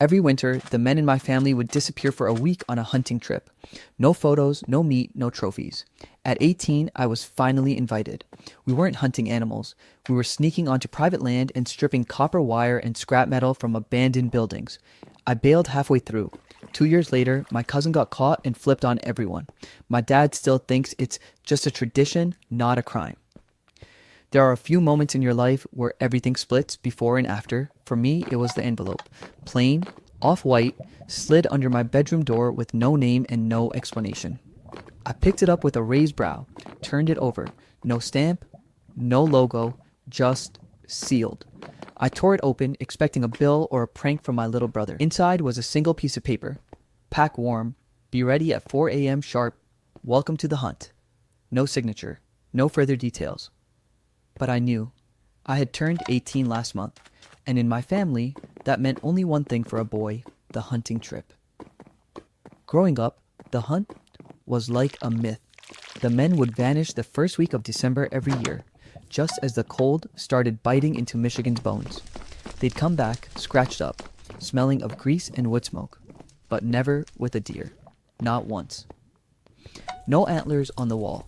Every winter, the men in my family would disappear for a week on a hunting trip. No photos, no meat, no trophies. At 18, I was finally invited. We weren't hunting animals. We were sneaking onto private land and stripping copper wire and scrap metal from abandoned buildings. I bailed halfway through. 2 years later, my cousin got caught and flipped on everyone. My dad still thinks it's just a tradition, not a crime. There are a few moments in your life where everything splits before and after. For me, it was the envelope. Plain, off-white, slid under my bedroom door with no name and no explanation. I picked it up with a raised brow, turned it over. No stamp, no logo, just sealed. I tore it open, expecting a bill or a prank from my little brother. Inside was a single piece of paper. Pack warm. Be ready at 4 a.m. sharp. Welcome to the hunt. No signature. No further details. But I knew. I had turned 18 last month, and in my family, that meant only one thing for a boy, the hunting trip. Growing up, the hunt was like a myth. The men would vanish the first week of December every year, just as the cold started biting into Michigan's bones. They'd come back, scratched up, smelling of grease and wood smoke, but never with a deer. Not once. No antlers on the wall.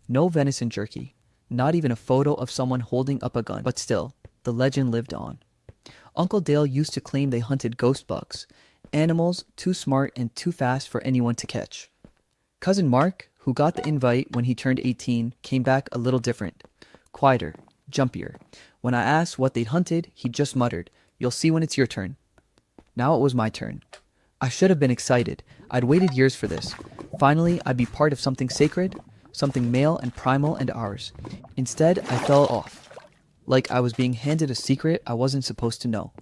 No venison jerky. Not even a photo of someone holding up a gun. But still, the legend lived on. Uncle Dale used to claim they hunted ghost bucks, animals too smart and too fast for anyone to catch. Cousin Mark, who got the invite when he turned 18, came back a little different. Quieter, jumpier. When I asked what they'd hunted, he just muttered, "You'll see when it's your turn." Now it was my turn. I should have been excited. I'd waited years for this. Finally, I'd be part of something sacred, something male and primal and ours. Instead, I fell off, like I was being handed a secret I wasn't supposed to know.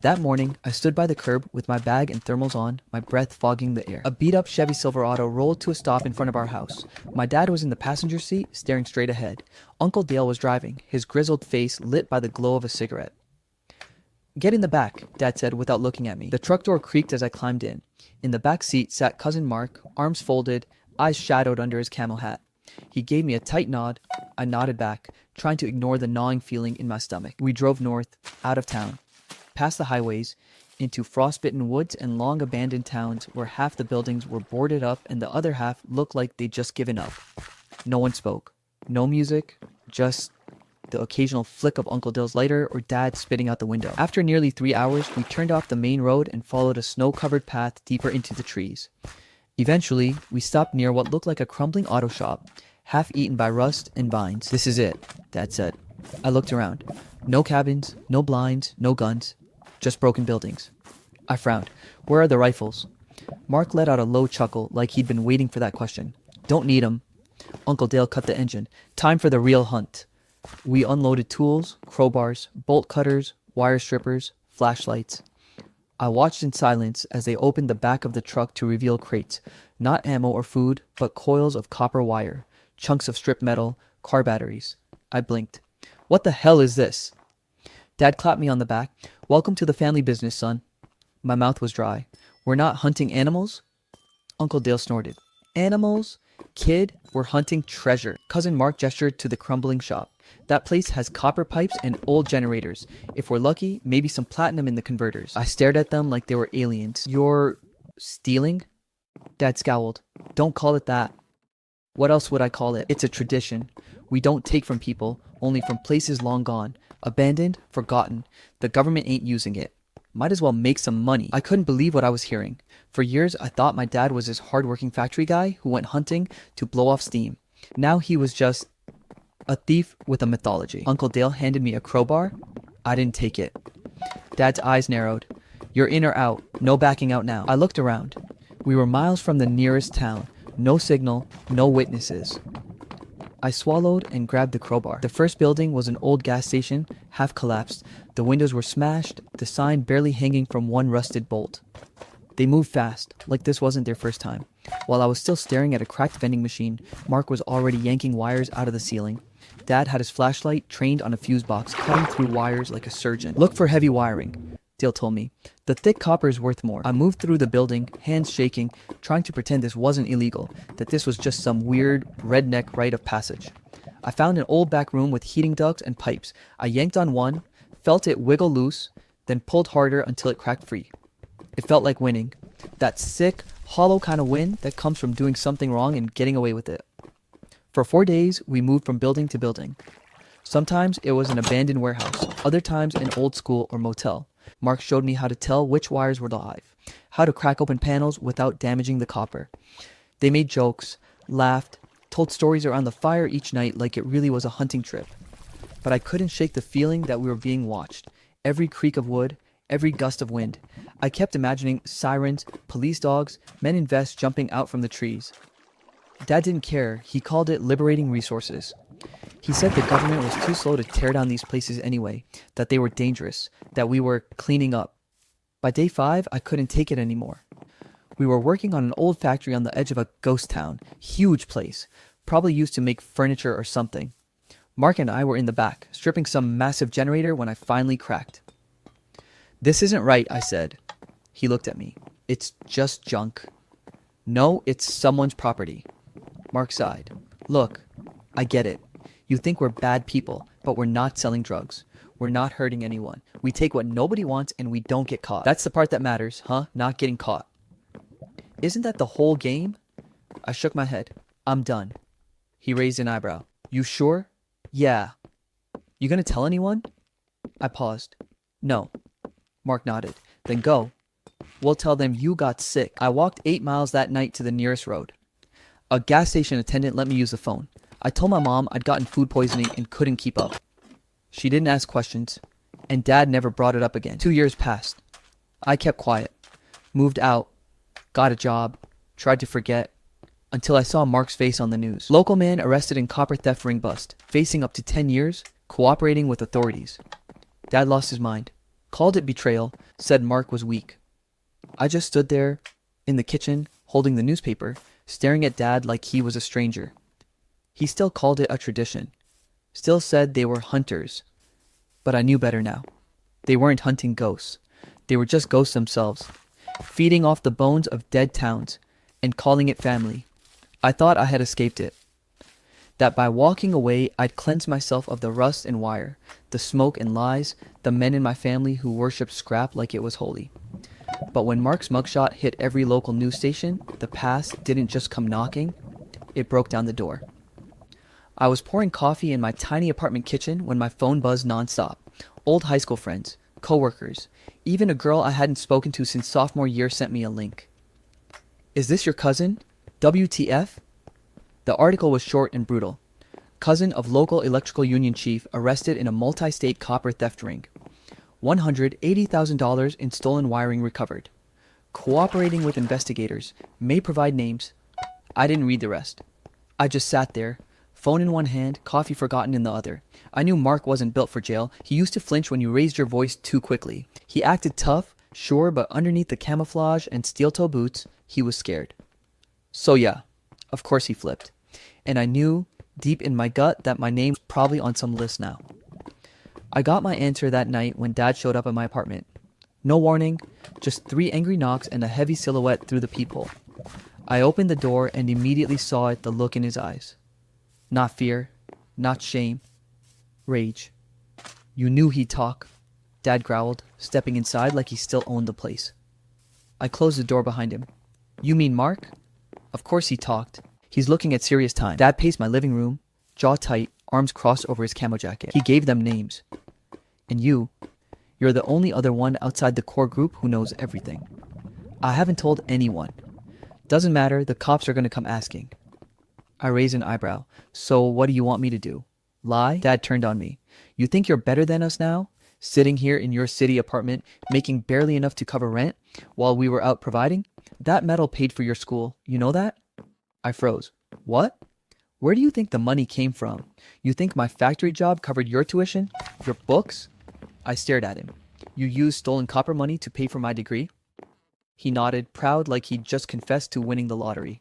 That morning, I stood by the curb with my bag and thermals on, my breath fogging the air. A beat-up Chevy Silverado rolled to a stop in front of our house. My dad was in the passenger seat, staring straight ahead. Uncle Dale was driving, his grizzled face lit by the glow of a cigarette. "Get in the back," Dad said without looking at me. The truck door creaked as I climbed in. In the back seat sat Cousin Mark, arms folded, eyes shadowed under his camel hat. He gave me a tight nod. I nodded back, trying to ignore the gnawing feeling in my stomach. We drove north, out of town, past the highways, into frostbitten woods and long abandoned towns where half the buildings were boarded up and the other half looked like they'd just given up. No one spoke. No music, just the occasional flick of Uncle Dale's lighter or Dad spitting out the window. After nearly 3 hours, we turned off the main road and followed a snow-covered path deeper into the trees. Eventually, we stopped near what looked like a crumbling auto shop, half eaten by rust and vines. "This is it," Dad said. I looked around. No cabins, no blinds, no guns, just broken buildings. I frowned. "Where are the rifles?" Mark let out a low chuckle, like he'd been waiting for that question. "Don't need 'em." Uncle Dale cut the engine. "Time for the real hunt." We unloaded tools, crowbars, bolt cutters, wire strippers, flashlights. I watched in silence as they opened the back of the truck to reveal crates, not ammo or food, but coils of copper wire, chunks of stripped metal, car batteries. I blinked. "What the hell is this?" Dad clapped me on the back. "Welcome to the family business, son." My mouth was dry. "We're not hunting animals?" Uncle Dale snorted. "Animals? Kid, we're hunting treasure." Cousin Mark gestured to the crumbling shop. "That place has copper pipes and old generators. If we're lucky, maybe some platinum in the converters." I stared at them like they were aliens. "You're stealing?" Dad scowled. "Don't call it that." "What else would I call it? It's a tradition. We don't take from people, only from places long gone. Abandoned, forgotten. The government ain't using it. Might as well make some money." I couldn't believe what I was hearing. For years, I thought my dad was this hard-working factory guy who went hunting to blow off steam. Now he was just a thief with a mythology. Uncle Dale handed me a crowbar. I didn't take it. Dad's eyes narrowed. "You're in or out. No backing out now." I looked around. We were miles from the nearest town. No signal, no witnesses. I swallowed and grabbed the crowbar. The first building was an old gas station, half collapsed. The windows were smashed, the sign barely hanging from one rusted bolt. They moved fast, like this wasn't their first time. While I was still staring at a cracked vending machine, Mark was already yanking wires out of the ceiling. Dad had his flashlight trained on a fuse box, cutting through wires like a surgeon. "Look for heavy wiring," Dale told me. "The thick copper is worth more." I moved through the building, hands shaking, trying to pretend this wasn't illegal, that this was just some weird redneck rite of passage. I found an old back room with heating ducts and pipes. I yanked on one, felt it wiggle loose, then pulled harder until it cracked free. It felt like winning. That sick, hollow kind of win that comes from doing something wrong and getting away with it. For 4 days, we moved from building to building. Sometimes it was an abandoned warehouse, other times an old school or motel. Mark showed me how to tell which wires were live, how to crack open panels without damaging the copper. They made jokes, laughed, told stories around the fire each night like it really was a hunting trip. But I couldn't shake the feeling that we were being watched. Every creak of wood, every gust of wind. I kept imagining sirens, police dogs, men in vests jumping out from the trees. Dad didn't care. He called it liberating resources. He said the government was too slow to tear down these places anyway, that they were dangerous, that we were cleaning up. By day 5, I couldn't take it anymore. We were working on an old factory on the edge of a ghost town, huge place, probably used to make furniture or something. Mark and I were in the back, stripping some massive generator when I finally cracked. "This isn't right," I said. He looked at me. "It's just junk." "No, it's someone's property." Mark sighed. "Look, I get it. You think we're bad people, but we're not selling drugs. We're not hurting anyone. We take what nobody wants and we don't get caught. That's the part that matters, huh? Not getting caught." "Isn't that the whole game?" I shook my head. "I'm done." He raised an eyebrow. "You sure?" "Yeah." "You gonna tell anyone?" I paused. "No." Mark nodded. "Then go. We'll tell them you got sick." I walked 8 miles that night to the nearest road. A gas station attendant let me use the phone. I told my mom I'd gotten food poisoning and couldn't keep up. She didn't ask questions, and Dad never brought it up again. 2 years passed. I kept quiet, moved out, got a job, tried to forget, until I saw Mark's face on the news. Local man arrested in copper theft ring bust, facing up to 10 years, cooperating with authorities. Dad lost his mind, called it betrayal, said Mark was weak. I just stood there, in the kitchen, holding the newspaper, staring at Dad like he was a stranger. He still called it a tradition, still said they were hunters, but I knew better now. They weren't hunting ghosts. They were just ghosts themselves, feeding off the bones of dead towns and calling it family. I thought I had escaped it, that by walking away I'd cleanse myself of the rust and wire, the smoke and lies, the men in my family who worshipped scrap like it was holy. But when Mark's mugshot hit every local news station, the past didn't just come knocking, it broke down the door. I was pouring coffee in my tiny apartment kitchen when my phone buzzed nonstop. Old high school friends, coworkers, even a girl I hadn't spoken to since sophomore year sent me a link. "Is this your cousin? WTF?" The article was short and brutal. Cousin of local electrical union chief arrested in a multi-state copper theft ring. $180,000 in stolen wiring recovered. Cooperating with investigators. May provide names. I didn't read the rest. I just sat there, phone in one hand, coffee forgotten in the other. I knew Mark wasn't built for jail. He used to flinch when you raised your voice too quickly. He acted tough, sure, but underneath the camouflage and steel-toe boots, he was scared. So yeah, of course he flipped. And I knew, deep in my gut, that my name was probably on some list now. I got my answer that night when Dad showed up at my apartment. No warning, just 3 angry knocks and a heavy silhouette through the peephole. I opened the door and immediately saw it, the look in his eyes. Not fear, not shame, rage. "You knew he'd talk," Dad growled, stepping inside like he still owned the place. I closed the door behind him. "You mean Mark?" "Of course he talked. He's looking at serious time." Dad paced my living room, jaw tight, arms crossed over his camo jacket. He gave them names. "And you're the only other one outside the core group who knows everything." "I haven't told anyone." "Doesn't matter, the cops are going to come asking." I raised an eyebrow. "So what do you want me to do? Lie?" Dad turned on me. "You think you're better than us now? Sitting here in your city apartment, making barely enough to cover rent, while we were out providing? That metal paid for your school. You know that?" I froze. "What? Where do you think the money came from? You think my factory job covered your tuition? Your books?" I stared at him. "You used stolen copper money to pay for my degree?" He nodded, proud like he'd just confessed to winning the lottery.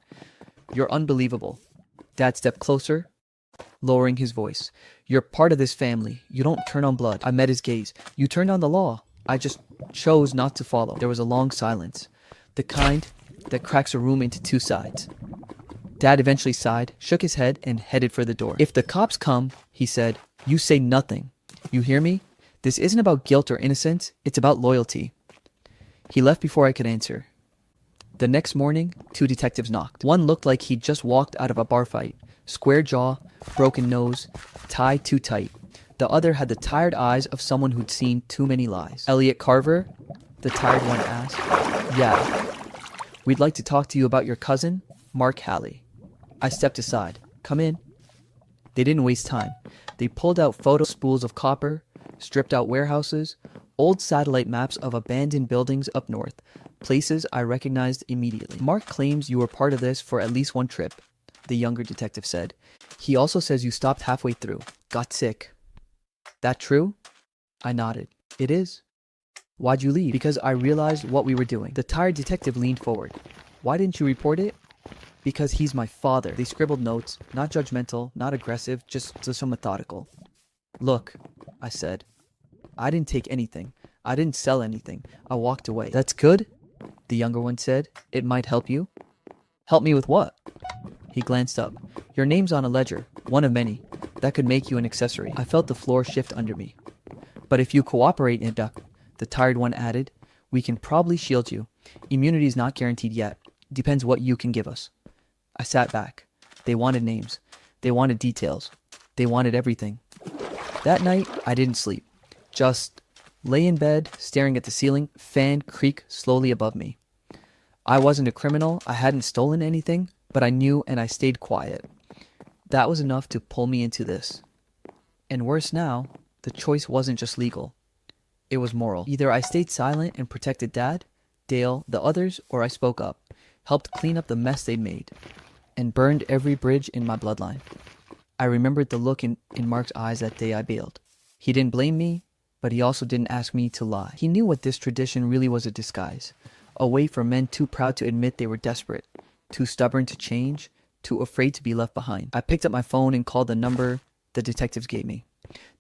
"You're unbelievable." Dad stepped closer, lowering his voice. "You're part of this family. You don't turn on blood." I met his gaze. "You turned on the law. I just chose not to follow." There was a long silence, the kind that cracks a room into 2 sides. Dad eventually sighed, shook his head, and headed for the door. "If the cops come," he said, "you say nothing. You hear me? This isn't about guilt or innocence, it's about loyalty. He left before I could answer. The next morning, 2 detectives knocked. One looked like he'd just walked out of a bar fight. Square jaw, broken nose, tie too tight. The other had the tired eyes of someone who'd seen too many lies. Elliot Carver? The tired one asked. Yeah. We'd like to talk to you about your cousin, Mark Halley. I stepped aside. Come in. They didn't waste time. They pulled out photo spools of copper, stripped out warehouses, old satellite maps of abandoned buildings up north, places I recognized immediately. Mark claims you were part of this for at least one trip, the younger detective said. He also says you stopped halfway through, got sick. That true? I nodded. It is. Why'd you leave? Because I realized what we were doing. The tired detective leaned forward. Why didn't you report it? Because he's my father. They scribbled notes, not judgmental, not aggressive, just so methodical. Look, I said. I didn't take anything. I didn't sell anything. I walked away. That's good, the younger one said. It might help you. Help me with what? He glanced up. Your name's on a ledger, one of many. That could make you an accessory. I felt the floor shift under me. But if you cooperate, the tired one added, we can probably shield you. Immunity's not guaranteed yet. Depends what you can give us. I sat back. They wanted names. They wanted details. They wanted everything. That night, I didn't sleep. Just lay in bed, staring at the ceiling, fan creak slowly above me. I wasn't a criminal. I hadn't stolen anything, but I knew and I stayed quiet. That was enough to pull me into this. And worse now, the choice wasn't just legal. It was moral. Either I stayed silent and protected Dad, Dale, the others, or I spoke up, helped clean up the mess they'd made, and burned every bridge in my bloodline. I remembered the look in Mark's eyes that day I bailed. He didn't blame me, but he also didn't ask me to lie. He knew what this tradition really was, a disguise, a way for men too proud to admit they were desperate, too stubborn to change, too afraid to be left behind. I picked up my phone and called the number the detectives gave me.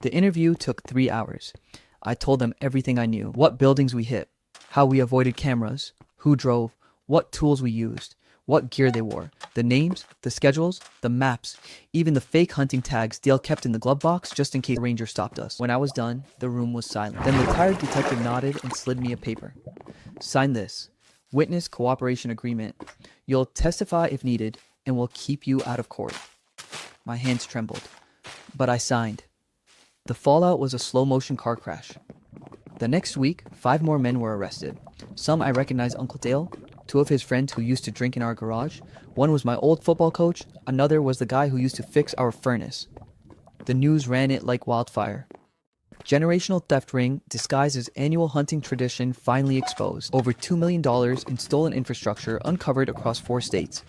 The interview took 3 hours. I told them everything I knew, what buildings we hit, how we avoided cameras, who drove, what tools we used, what gear they wore, the names, the schedules, the maps, even the fake hunting tags Dale kept in the glove box just in case a ranger stopped us. When I was done, the room was silent. Then the tired detective nodded and slid me a paper. Sign this. Witness cooperation agreement. You'll testify if needed, and we'll keep you out of court. My hands trembled, but I signed. The fallout was a slow-motion car crash. The next week, 5 more men were arrested. Some I recognized Uncle Dale, 2 of his friends who used to drink in our garage. One was my old football coach. Another was the guy who used to fix our furnace. The news ran it like wildfire. Generational theft ring disguised as annual hunting tradition finally exposed. Over $2 million in stolen infrastructure uncovered across 4 states.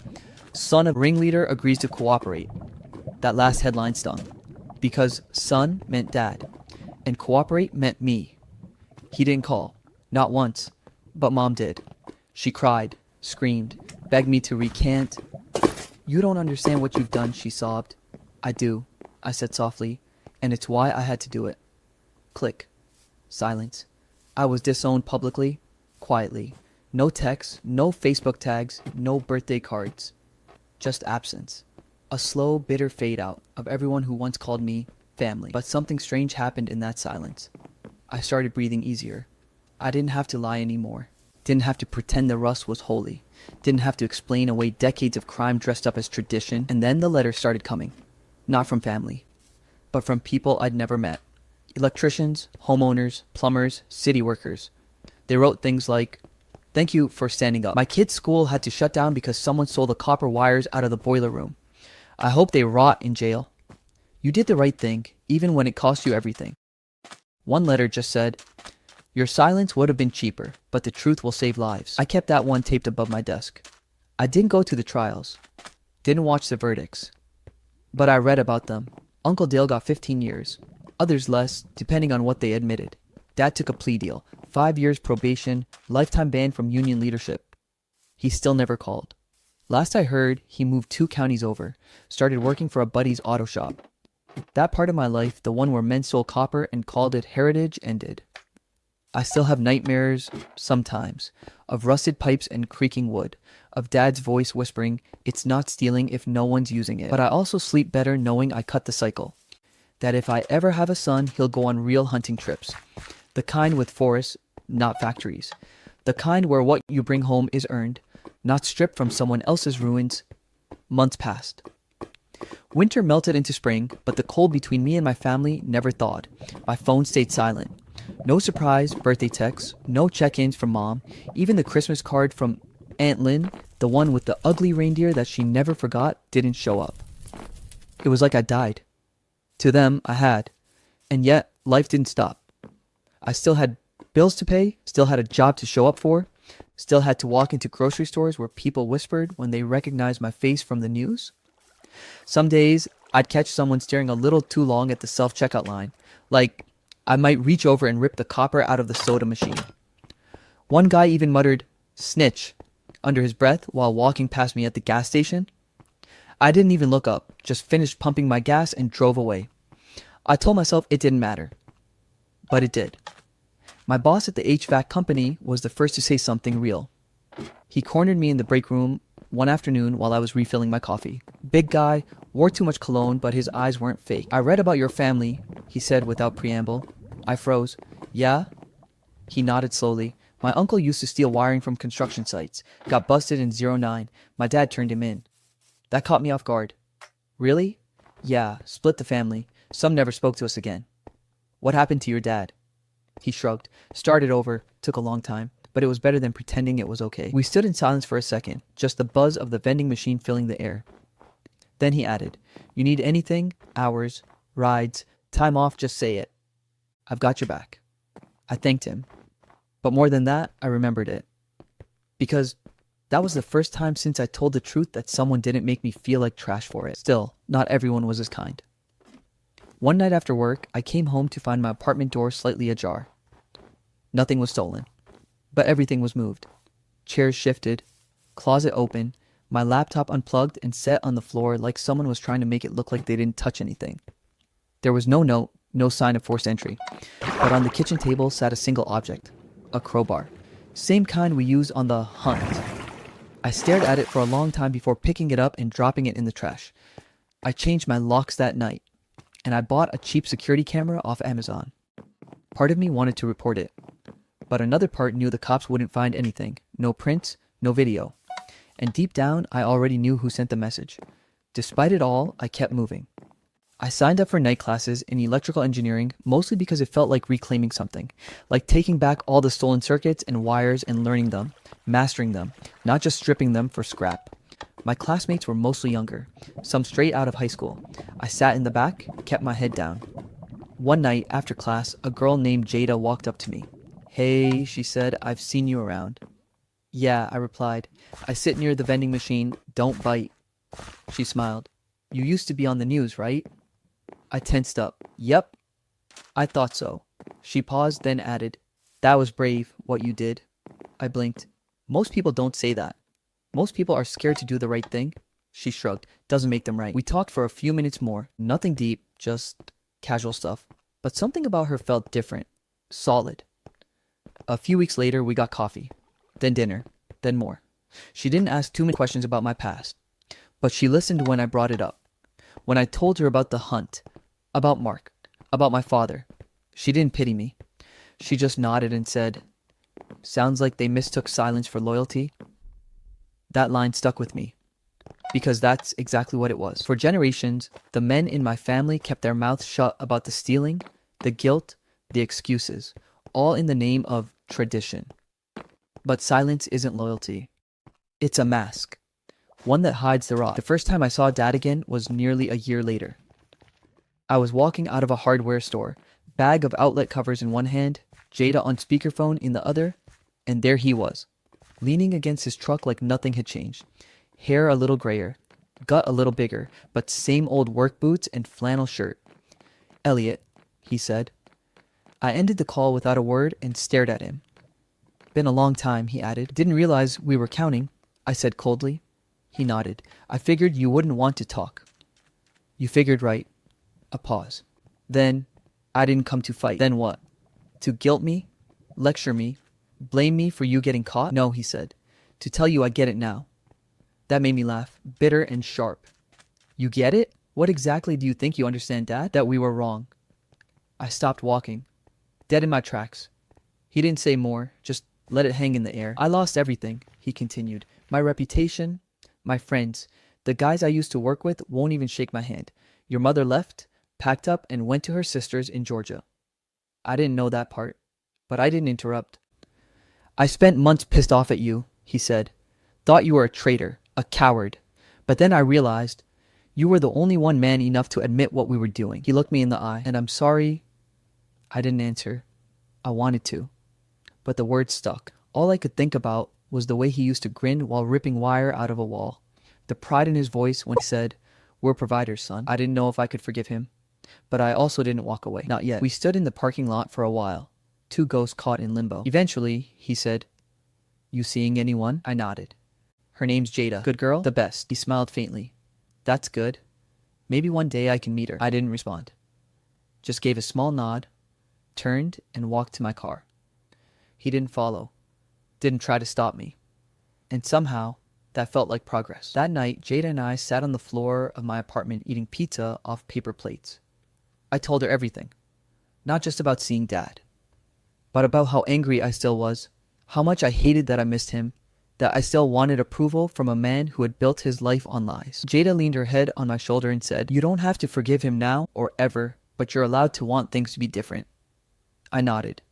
Son of ringleader agrees to cooperate. That last headline stung. Because son meant dad, and cooperate meant me. He didn't call. Not once. But Mom did. She cried, screamed, begged me to recant. You don't understand what you've done, she sobbed. I do, I said softly, and it's why I had to do it. Click. Silence. I was disowned publicly, quietly. No texts, no Facebook tags, no birthday cards. Just absence. A slow, bitter fade out of everyone who once called me family. But something strange happened in that silence. I started breathing easier. I didn't have to lie anymore. Didn't have to pretend the rust was holy. Didn't have to explain away decades of crime dressed up as tradition. And then the letters started coming. Not from family, but from people I'd never met. Electricians, homeowners, plumbers, city workers. They wrote things like, "Thank you for standing up. My kid's school had to shut down because someone stole the copper wires out of the boiler room. I hope they rot in jail. You did the right thing, even when it cost you everything." One letter just said, "Your silence would have been cheaper, but the truth will save lives." I kept that one taped above my desk. I didn't go to the trials, didn't watch the verdicts, but I read about them. Uncle Dale got 15 years, others less, depending on what they admitted. Dad took a plea deal, 5 years probation, lifetime ban from union leadership. He still never called. Last I heard, he moved 2 counties over, started working for a buddy's auto shop. That part of my life, the one where men stole copper and called it heritage, ended. I still have nightmares, sometimes, of rusted pipes and creaking wood, of Dad's voice whispering, "It's not stealing if no one's using it." But I also sleep better knowing I cut the cycle. that if I ever have a son, he'll go on real hunting trips. The kind with forests, not factories. The kind where what you bring home is earned, not stripped from someone else's ruins. Months passed. Winter melted into spring, but the cold between me and my family never thawed. My phone stayed silent. No surprise birthday texts, no check-ins from mom, even the Christmas card from Aunt Lynn, the one with the ugly reindeer that she never forgot, didn't show up. It was like I died. To them, I had. And yet, life didn't stop. I still had bills to pay, still had a job to show up for, still had to walk into grocery stores where people whispered when they recognized my face from the news. Some days, I'd catch someone staring a little too long at the self-checkout line, like I might reach over and rip the copper out of the soda machine. One guy even muttered, "Snitch," under his breath while walking past me at the gas station. I didn't even look up, just finished pumping my gas and drove away. I told myself it didn't matter. But it did. My boss at the HVAC company was the first to say something real. He cornered me in the break room one afternoon while I was refilling my coffee. Big guy, wore too much cologne, but his eyes weren't fake. "I read about your family," he said without preamble. I froze. "Yeah?" He nodded slowly. "My uncle used to steal wiring from construction sites. Got busted in '09. My dad turned him in." That caught me off guard. "Really?" "Yeah, split the family. Some never spoke to us again." "What happened to your dad?" He shrugged. "Started over. Took a long time. But it was better than pretending it was okay." We stood in silence for a second, just the buzz of the vending machine filling the air. Then he added, "You need anything? Hours, rides, time off, just say it. I've got your back." I thanked him. But more than that, I remembered it. Because that was the first time since I told the truth that someone didn't make me feel like trash for it. Still, not everyone was as kind. One night after work, I came home to find my apartment door slightly ajar. Nothing was stolen, but everything was moved. Chairs shifted, closet open, my laptop unplugged and set on the floor like someone was trying to make it look like they didn't touch anything. There was no note, no sign of forced entry, but on the kitchen table sat a single object, a crowbar. Same kind we used on the hunt. I stared at it for a long time before picking it up and dropping it in the trash. I changed my locks that night, and I bought a cheap security camera off Amazon. Part of me wanted to report it, but another part knew the cops wouldn't find anything. No prints, no video. And deep down, I already knew who sent the message. Despite it all, I kept moving. I signed up for night classes in electrical engineering mostly because it felt like reclaiming something, like taking back all the stolen circuits and wires and learning them, mastering them, not just stripping them for scrap. My classmates were mostly younger, some straight out of high school. I sat in the back, kept my head down. One night after class, a girl named Jada walked up to me. "Hey," she said, "I've seen you around." "Yeah," I replied. "I sit near the vending machine. Don't bite." She smiled. "You used to be on the news, right?" I tensed up. "Yep." "I thought so." She paused, then added, "That was brave, what you did." I blinked. "Most people don't say that. Most people are scared to do the right thing." She shrugged. "Doesn't make them right." We talked for a few minutes more. Nothing deep, just casual stuff. But something about her felt different. Solid. A few weeks later, we got coffee. Then dinner. Then more. She didn't ask too many questions about my past. But she listened when I brought it up. When I told her about the hunt. About Mark. About my father. She didn't pity me. She just nodded and said, "Sounds like they mistook silence for loyalty." That line stuck with me. Because that's exactly what it was. For generations, the men in my family kept their mouths shut about the stealing, the guilt, the excuses, all in the name of tradition. But silence isn't loyalty. It's a mask. One that hides the raw. The first time I saw Dad again was nearly a year later. I was walking out of a hardware store, bag of outlet covers in one hand, Jada on speakerphone in the other, and there he was, leaning against his truck like nothing had changed. Hair a little grayer, gut a little bigger, but same old work boots and flannel shirt. "Elliot," he said. I ended the call without a word and stared at him. "Been a long time," he added. "Didn't realize we were counting," I said coldly. He nodded. "I figured you wouldn't want to talk." "You figured right." A pause. "Then, I didn't come to fight." "Then what? To guilt me? Lecture me? Blame me for you getting caught?" "No," he said. "To tell you I get it now." That made me laugh, bitter and sharp. "You get it? What exactly do you think you understand, Dad? That we were wrong. I stopped walking, dead in my tracks. He didn't say more, just let it hang in the air. I lost everything, he continued. My reputation, my friends, the guys I used to work with won't even shake my hand. Your mother left, packed up, and went to her sister's in Georgia. I didn't know that part, but I didn't interrupt. I spent months pissed off at you, he said. Thought you were a traitor, a coward. But then I realized you were the only one man enough to admit what we were doing. He looked me in the eye, and I'm sorry. I didn't answer. I wanted to. But the words stuck. All I could think about was the way he used to grin while ripping wire out of a wall. The pride in his voice when he said, "We're providers, son." I didn't know if I could forgive him. But I also didn't walk away. Not yet. We stood in the parking lot for a while. Two ghosts caught in limbo. Eventually, he said, "You seeing anyone?" I nodded. "Her name's Jada. Good girl?" "The best." He smiled faintly. "That's good. Maybe one day I can meet her." I didn't respond. Just gave a small nod, turned, and walked to my car. He didn't follow. Didn't try to stop me. And somehow, that felt like progress. That night, Jada and I sat on the floor of my apartment eating pizza off paper plates. I told her everything. Not just about seeing Dad, but about how angry I still was, how much I hated that I missed him, that I still wanted approval from a man who had built his life on lies. Jada leaned her head on my shoulder and said, "You don't have to forgive him now or ever, but you're allowed to want things to be different." I nodded,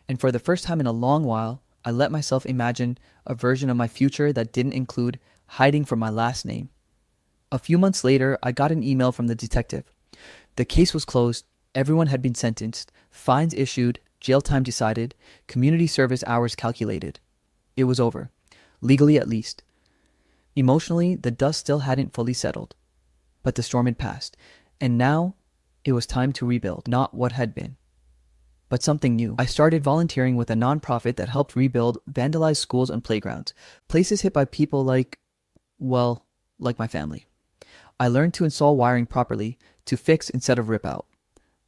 and for the first time in a long while, I let myself imagine a version of my future that didn't include hiding from my last name. A few months later, I got an email from the detective. The case was closed, everyone had been sentenced, fines issued, jail time decided, community service hours calculated. It was over, legally at least. Emotionally, the dust still hadn't fully settled, but the storm had passed, and now it was time to rebuild, not what had been, but something new. I started volunteering with a nonprofit that helped rebuild vandalized schools and playgrounds, places hit by people like my family. I learned to install wiring properly, to fix instead of rip out.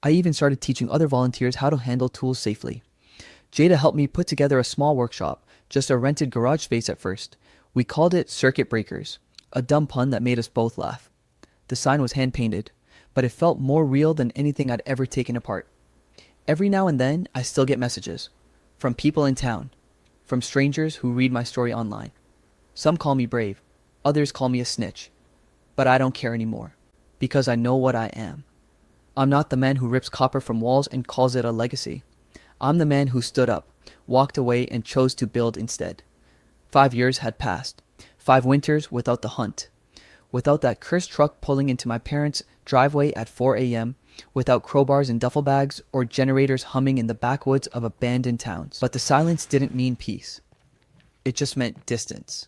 I even started teaching other volunteers how to handle tools safely. Jada helped me put together a small workshop, just a rented garage space at first. We called it Circuit Breakers, a dumb pun that made us both laugh. The sign was hand-painted, but it felt more real than anything I'd ever taken apart. Every now and then, I still get messages. From people in town. From strangers who read my story online. Some call me brave. Others call me a snitch. But I don't care anymore. Because I know what I am. I'm not the man who rips copper from walls and calls it a legacy. I'm the man who stood up, walked away, and chose to build instead. 5 years had passed. 5 winters without the hunt. Without that cursed truck pulling into my parents' driveway at 4 a.m., without crowbars and duffel bags or generators humming in the backwoods of abandoned towns. But the silence didn't mean peace. It just meant distance.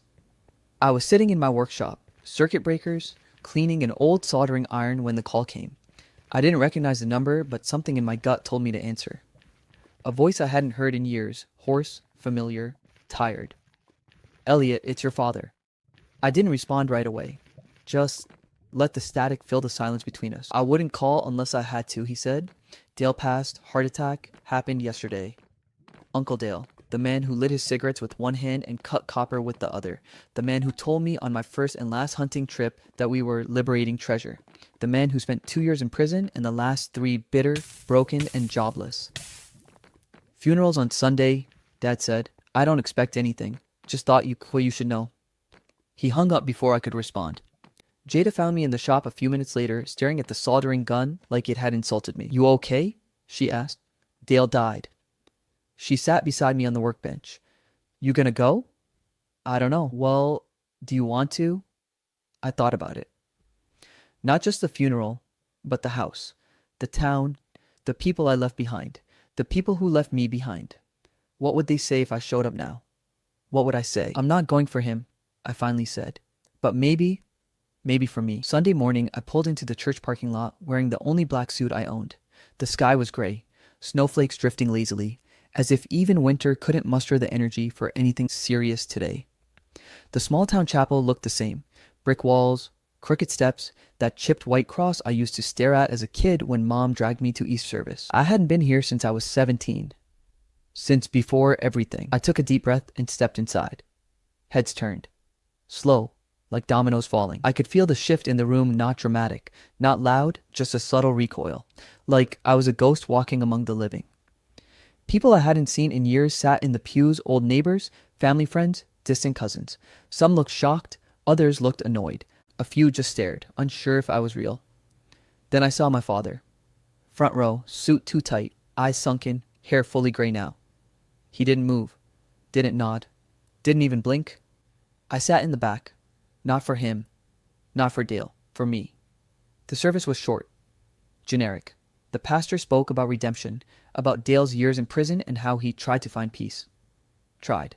I was sitting in my workshop, circuit breakers, cleaning an old soldering iron when the call came. I didn't recognize the number, but something in my gut told me to answer. A voice I hadn't heard in years, hoarse, familiar, tired. "Elliot, it's your father." I didn't respond right away. Just let the static fill the silence between us. "I wouldn't call unless I had to," he said. "Dale passed, heart attack, happened yesterday." Uncle Dale, the man who lit his cigarettes with one hand and cut copper with the other. The man who told me on my first and last hunting trip that we were liberating treasure. The man who spent 2 years in prison and the last 3 bitter, broken, and jobless. "Funerals on Sunday," Dad said. "I don't expect anything. Just thought what you should know." He hung up before I could respond. Jada found me in the shop a few minutes later, staring at the soldering gun like it had insulted me. "You okay?" she asked. "Dale died." She sat beside me on the workbench. "You gonna go?" "I don't know." "Well, do you want to?" I thought about it. Not just the funeral, but the house, the town, the people I left behind, the people who left me behind. What would they say if I showed up now? What would I say? "I'm not going for him," I finally said. "But maybe for me." Sunday morning, I pulled into the church parking lot wearing the only black suit I owned. The sky was gray, snowflakes drifting lazily, as if even winter couldn't muster the energy for anything serious today. The small town chapel looked the same. Brick walls, crooked steps, that chipped white cross I used to stare at as a kid when Mom dragged me to East service. I hadn't been here since I was 17. Since before everything. I took a deep breath and stepped inside. Heads turned. Slow, like dominoes falling. I could feel the shift in the room, not dramatic, not loud, just a subtle recoil, like I was a ghost walking among the living. People I hadn't seen in years sat in the pews, old neighbors, family friends, distant cousins. Some looked shocked, others looked annoyed. A few just stared, unsure if I was real. Then I saw my father. Front row, suit too tight, eyes sunken, hair fully gray now. He didn't move, didn't nod, didn't even blink. I sat in the back. Not for him, not for Dale, for me. The service was short, generic. The pastor spoke about redemption, about Dale's years in prison and how he tried to find peace. Tried.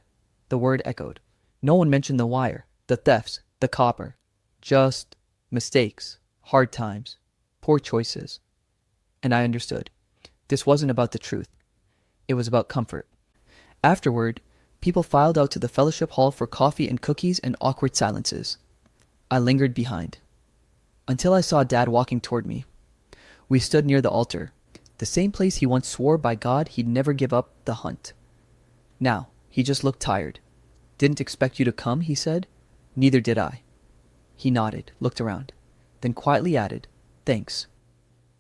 The word echoed. No one mentioned the wire, the thefts, the copper. Just mistakes, hard times, poor choices. And I understood. This wasn't about the truth. It was about comfort. Afterward, people filed out to the fellowship hall for coffee and cookies and awkward silences. I lingered behind, until I saw Dad walking toward me. We stood near the altar, the same place he once swore by God he'd never give up the hunt. Now, he just looked tired. Didn't expect you to come, he said. Neither did I. He nodded, looked around, then quietly added, "Thanks."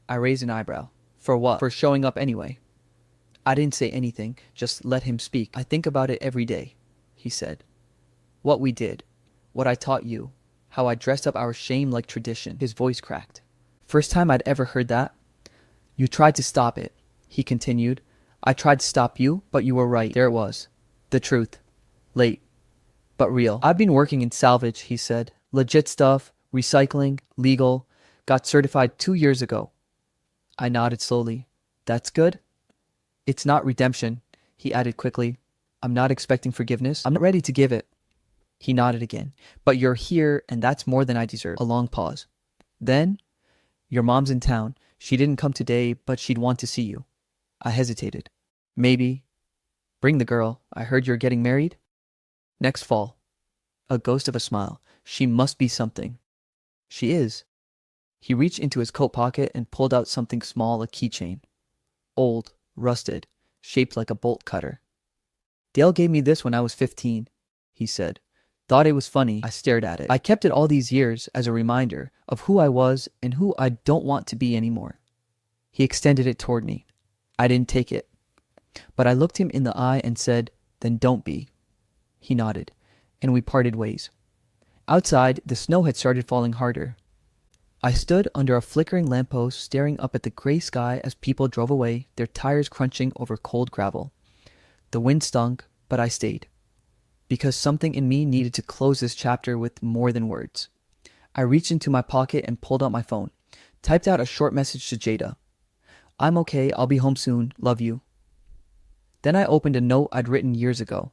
I raised an eyebrow. For what? For showing up anyway. I didn't say anything, just let him speak. "I think about it every day," he said. "What we did, what I taught you, how I dressed up our shame like tradition." His voice cracked. First time I'd ever heard that. "You tried to stop it," he continued. "I tried to stop you, but you were right." There it was. The truth. Late, but real. "I've been working in salvage," he said. "Legit stuff, recycling, legal. Got certified 2 years ago." I nodded slowly. "That's good." "It's not redemption," he added quickly. "I'm not expecting forgiveness. I'm not ready to give it." He nodded again. "But you're here, and that's more than I deserve." A long pause. Then, "Your mom's in town. She didn't come today, but she'd want to see you." I hesitated. "Maybe." "Bring the girl. I heard you're getting married." "Next fall." A ghost of a smile. "She must be something." "She is." He reached into his coat pocket and pulled out something small, a keychain. Old, rusted, shaped like a bolt cutter. "Dale gave me this when I was 15, he said. "Thought it was funny." I stared at it. "I kept it all these years as a reminder of who I was and who I don't want to be anymore." He extended it toward me. I didn't take it. But I looked him in the eye and said, "Then don't be." He nodded, and we parted ways. Outside, the snow had started falling harder. I stood under a flickering lamppost staring up at the gray sky as people drove away, their tires crunching over cold gravel. The wind stung, but I stayed. Because something in me needed to close this chapter with more than words. I reached into my pocket and pulled out my phone, typed out a short message to Jada. "I'm okay, I'll be home soon, love you." Then I opened a note I'd written years ago.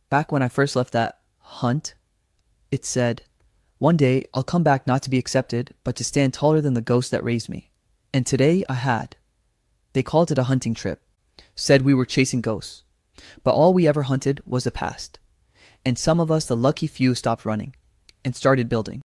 Back when I first left that hunt, it said, "One day I'll come back not to be accepted, but to stand taller than the ghost that raised me." And today I had. They called it a hunting trip, said we were chasing ghosts. But all we ever hunted was the past. And some of us, the lucky few, stopped running and started building.